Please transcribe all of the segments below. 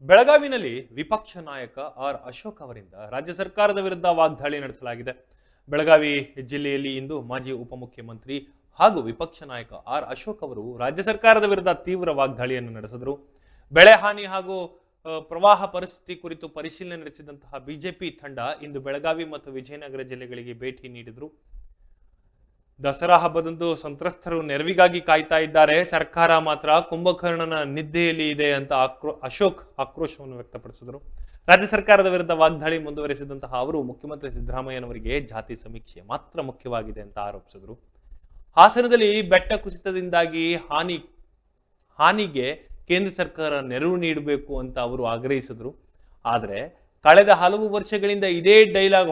ಬೆಳಗಾವಿನಲ್ಲಿ ವಿಪಕ್ಷ ನಾಯಕ ಆರ್ ಅಶೋಕ್ ಅವರಿಂದ ರಾಜ್ಯ ಸರ್ಕಾರದ ವಿರುದ್ಧ ವಾಗ್ದಾಳಿ ನಡೆಸಲಾಗಿದೆ. ಬೆಳಗಾವಿ ಜಿಲ್ಲೆಯಲ್ಲಿ ಇಂದು ಮಾಜಿ ಉಪಮುಖ್ಯಮಂತ್ರಿ ಹಾಗೂ ವಿಪಕ್ಷ ನಾಯಕ ಆರ್ ಅಶೋಕ್ ಅವರು ರಾಜ್ಯ ಸರ್ಕಾರದ ವಿರುದ್ಧ ತೀವ್ರ ವಾಗ್ದಾಳಿಯನ್ನು ನಡೆಸಿದರು. ಬೆಳೆ ಹಾನಿ ಹಾಗೂ ಪ್ರವಾಹ ಪರಿಸ್ಥಿತಿ ಕುರಿತು ಪರಿಶೀಲನೆ ನಡೆಸಿದಂತಹ ಬಿಜೆಪಿ ತಂಡ ಇಂದು ಬೆಳಗಾವಿ ಮತ್ತು ವಿಜಯನಗರ ಜಿಲ್ಲೆಗಳಿಗೆ ಭೇಟಿ ನೀಡಿದರು. ದಸರಾ ಹಬ್ಬದಂದು ಸಂತ್ರಸ್ತರು ನೆರವಿಗಾಗಿ ಕಾಯ್ತಾ ಇದ್ದಾರೆ. ಸರ್ಕಾರ ಮಾತ್ರ ಕುಂಭಕರ್ಣನ ನಿದ್ದೆಯಲ್ಲಿ ಇದೆ ಅಂತ ಅಶೋಕ್ ಆಕ್ರೋಶವನ್ನು ವ್ಯಕ್ತಪಡಿಸಿದರು. ರಾಜ್ಯ ಸರ್ಕಾರದ ವಿರುದ್ಧ ವಾಗ್ದಾಳಿ ಮುಂದುವರೆಸಿದಂತಹ ಅವರು ಮುಖ್ಯಮಂತ್ರಿ ಸಿದ್ದರಾಮಯ್ಯನವರಿಗೆ ಜಾತಿ ಸಮೀಕ್ಷೆ ಮಾತ್ರ ಮುಖ್ಯವಾಗಿದೆ ಅಂತ ಆರೋಪಿಸಿದರು. ಹಾಸನದಲ್ಲಿ ಬೆಟ್ಟ ಕುಸಿತದಿಂದಾಗಿ ಹಾನಿಗೆ ಕೇಂದ್ರ ಸರ್ಕಾರ ನೆರವು ನೀಡಬೇಕು ಅಂತ ಅವರು ಆಗ್ರಹಿಸಿದರು. ಆದರೆ ಕಳೆದ ಹಲವು ವರ್ಷಗಳಿಂದ ಇದೇ ಡೈಲಾಗ್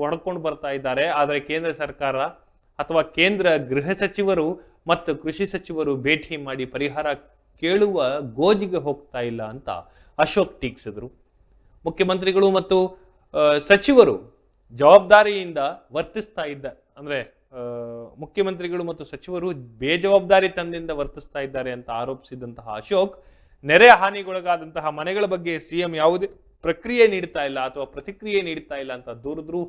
ಹೊಡ್ಕೊಂಡು ಬರ್ತಾ ಇದ್ದಾರೆ. ಆದರೆ ಕೇಂದ್ರ ಸರ್ಕಾರ ಅಥವಾ ಕೇಂದ್ರ ಗೃಹ ಸಚಿವರು ಮತ್ತು ಕೃಷಿ ಸಚಿವರು ಭೇಟಿ ಮಾಡಿ ಪರಿಹಾರ ಕೇಳುವ ಗೋಜಿಗೆ ಹೋಗ್ತಾ ಇಲ್ಲ ಅಂತ ಅಶೋಕ್ ಟೀಕಿಸಿದರು. ಮುಖ್ಯಮಂತ್ರಿಗಳು ಮತ್ತು ಸಚಿವರು ಜವಾಬ್ದಾರಿಯಿಂದ ವರ್ತಿಸ್ತಾ ಇದ್ದ ಮುಖ್ಯಮಂತ್ರಿಗಳು ಮತ್ತು ಸಚಿವರು ಬೇಜವಾಬ್ದಾರಿ ತಂದಿಂದ ವರ್ತಿಸ್ತಾ ಇದ್ದಾರೆ ಅಂತ ಆರೋಪಿಸಿದಂತಹ ಅಶೋಕ್, ನೆರೆ ಹಾನಿಗೊಳಗಾದಂತಹ ಮನೆಗಳ ಬಗ್ಗೆ ಸಿಎಂ ಯಾವುದೇ ಪ್ರಕ್ರಿಯೆ ನೀಡ್ತಾ ಇಲ್ಲ ಅಥವಾ ಪ್ರತಿಕ್ರಿಯೆ ನೀಡ್ತಾ ಇಲ್ಲ ಅಂತ ದೂರಿದ್ರು.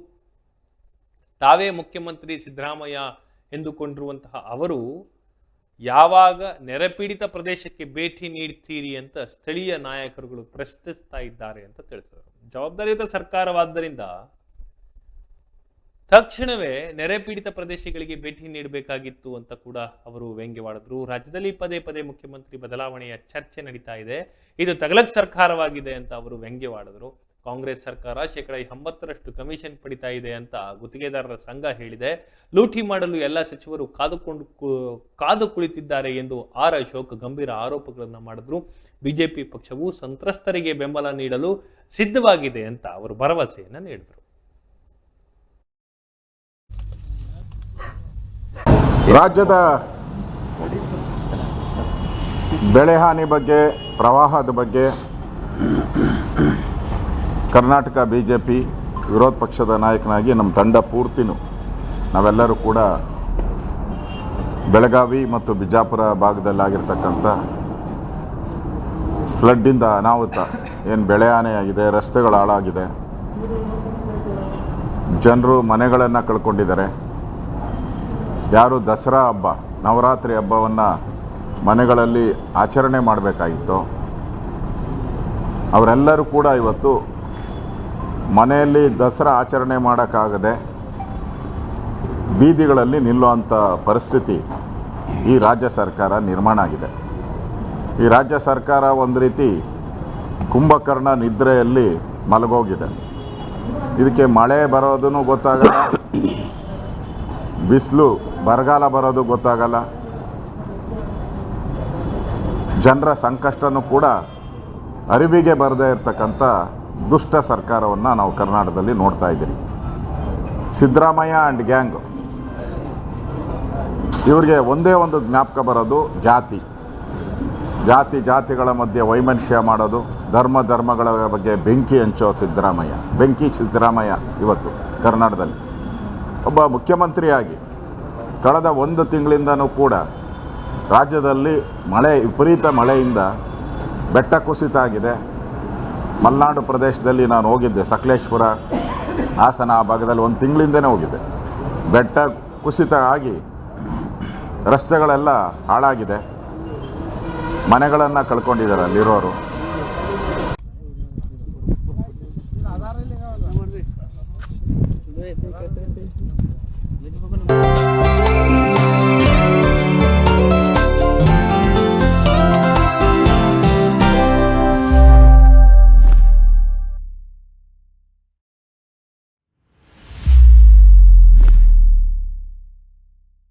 ತಾವೇ ಮುಖ್ಯಮಂತ್ರಿ ಸಿದ್ದರಾಮಯ್ಯ ಎಂದುಕೊಂಡಿರುವಂತಹ ಅವರು ಯಾವಾಗ ನೆರೆಪೀಡಿತ ಪ್ರದೇಶಕ್ಕೆ ಭೇಟಿ ನೀಡ್ತೀರಿ ಅಂತ ಸ್ಥಳೀಯ ನಾಯಕರುಗಳು ಪ್ರಶ್ನಿಸ್ತಾ ಇದ್ದಾರೆ ಅಂತ ತಿಳಿಸಿದರು. ಜವಾಬ್ದಾರಿಯುತ ಸರ್ಕಾರವಾದ್ದರಿಂದ ತಕ್ಷಣವೇ ನೆರೆಪೀಡಿತ ಪ್ರದೇಶಗಳಿಗೆ ಭೇಟಿ ನೀಡಬೇಕಾಗಿತ್ತು ಅಂತ ಕೂಡ ಅವರು ವ್ಯಂಗ್ಯವಾಡಿದ್ರು. ರಾಜ್ಯದಲ್ಲಿ ಪದೇ ಪದೇ ಮುಖ್ಯಮಂತ್ರಿ ಬದಲಾವಣೆಯ ಚರ್ಚೆ ನಡೀತಾ ಇದೆ, ಇದು ತಗಲಕ್ ಸರ್ಕಾರವಾಗಿದೆ ಅಂತ ಅವರು ವ್ಯಂಗ್ಯವಾಡಿದ್ರು. ಕಾಂಗ್ರೆಸ್ ಸರ್ಕಾರ 80% ಕಮಿಷನ್ ಪಡಿತಾ ಇದೆ ಅಂತ ಗುತ್ತಿಗೆದಾರರ ಸಂಘ ಹೇಳಿದೆ. ಲೂಟಿ ಮಾಡಲು ಎಲ್ಲ ಸಚಿವರು ಕಾದು ಕುಳಿತಿದ್ದಾರೆ ಎಂದು ಆರ್ ಅಶೋಕ್ ಗಂಭೀರ ಆರೋಪಗಳನ್ನು ಮಾಡಿದ್ರು. ಬಿಜೆಪಿ ಪಕ್ಷವು ಸಂತ್ರಸ್ತರಿಗೆ ಬೆಂಬಲ ನೀಡಲು ಸಿದ್ಧವಾಗಿದೆ ಅಂತ ಅವರು ಭರವಸೆಯನ್ನು ನೀಡಿದರು. ರಾಜ್ಯದ ಬೆಳೆ ಹಾನಿ ಬಗ್ಗೆ, ಪ್ರವಾಹದ ಬಗ್ಗೆ ಕರ್ನಾಟಕ ಬಿಜೆಪಿ ವಿರೋಧ ಪಕ್ಷದ ನಾಯಕನಾಗಿ ನಮ್ಮ ತಂಡ ಪೂರ್ತಿನೂ ನಾವೆಲ್ಲರೂ ಕೂಡ ಬೆಳಗಾವಿ ಮತ್ತು ಬಿಜಾಪುರ ಭಾಗದಲ್ಲಾಗಿರ್ತಕ್ಕಂಥ ಫ್ಲಡ್ಡಿಂದ ಅನಾಹುತ ಏನು ಬೆಳೆ ಹಾನಿಯಾಗಿದೆ, ರಸ್ತೆಗಳು ಹಾಳಾಗಿದೆ, ಜನರು ಮನೆಗಳನ್ನು ಕಳ್ಕೊಂಡಿದ್ದಾರೆ. ಯಾರು ದಸರಾ ಹಬ್ಬ, ನವರಾತ್ರಿ ಹಬ್ಬವನ್ನು ಮನೆಗಳಲ್ಲಿ ಆಚರಣೆ ಮಾಡಬೇಕಾಗಿತ್ತು, ಅವರೆಲ್ಲರೂ ಕೂಡ ಇವತ್ತು ಮನೆಯಲ್ಲಿ ದಸರಾ ಆಚರಣೆ ಮಾಡೋಕ್ಕಾಗದೆ ಬೀದಿಗಳಲ್ಲಿ ನಿಲ್ಲುವಂಥ ಪರಿಸ್ಥಿತಿ ಈ ರಾಜ್ಯ ಸರ್ಕಾರ ನಿರ್ಮಾಣ ಆಗಿದೆ. ಈ ರಾಜ್ಯ ಸರ್ಕಾರ ಒಂದು ರೀತಿ ಕುಂಭಕರ್ಣ ನಿದ್ರೆಯಲ್ಲಿ ಮಲಗೋಗಿದೆ. ಇದಕ್ಕೆ ಮಳೆ ಬರೋದೂ ಗೊತ್ತಾಗಲ್ಲ, ಬಿಸಿಲು ಬರಗಾಲ ಬರೋದು ಗೊತ್ತಾಗಲ್ಲ, ಜನರ ಸಂಕಷ್ಟನೂ ಕೂಡ ಅರಿವಿಗೆ ಬರದೇ ಇರತಕ್ಕಂಥ ದುಷ್ಟ ಸರ್ಕಾರವನ್ನು ನಾವು ಕರ್ನಾಟಕದಲ್ಲಿ ನೋಡ್ತಾ ಇದ್ದೀವಿ. ಸಿದ್ದರಾಮಯ್ಯ ಆ್ಯಂಡ್ ಗ್ಯಾಂಗ್ ಇವರಿಗೆ ಒಂದೇ ಒಂದು ಜ್ಞಾಪಕ ಬರೋದು ಜಾತಿಗಳ ಮಧ್ಯೆ ವೈಮನಸ್ಯ ಮಾಡೋದು, ಧರ್ಮಗಳ ಬಗ್ಗೆ ಬೆಂಕಿ ಹಂಚೋ ಸಿದ್ದರಾಮಯ್ಯ ಇವತ್ತು ಕರ್ನಾಟಕದಲ್ಲಿ ಒಬ್ಬ ಮುಖ್ಯಮಂತ್ರಿಯಾಗಿ ಕಳೆದ 1 ತಿಂಗಳಿಂದನೂ ಕೂಡ ರಾಜ್ಯದಲ್ಲಿ ವಿಪರೀತ ಮಳೆಯಿಂದ ಬೆಟ್ಟ ಕುಸಿತ ಆಗಿದೆ. ಮಲೆನಾಡು ಪ್ರದೇಶದಲ್ಲಿ ನಾನು ಹೋಗಿದ್ದೆ, ಸಕಲೇಶ್ಪುರ, ಹಾಸನ ಆ ಭಾಗದಲ್ಲಿ 1 ತಿಂಗಳಿಂದನೇ ಹೋಗಿದ್ದೆ. ಬೆಟ್ಟ ಕುಸಿತ ಆಗಿ ರಸ್ತೆಗಳೆಲ್ಲ ಹಾಳಾಗಿದೆ, ಮನೆಗಳನ್ನು ಕಳ್ಕೊಂಡಿದ್ದಾರೆ ಅಲ್ಲಿರೋರು.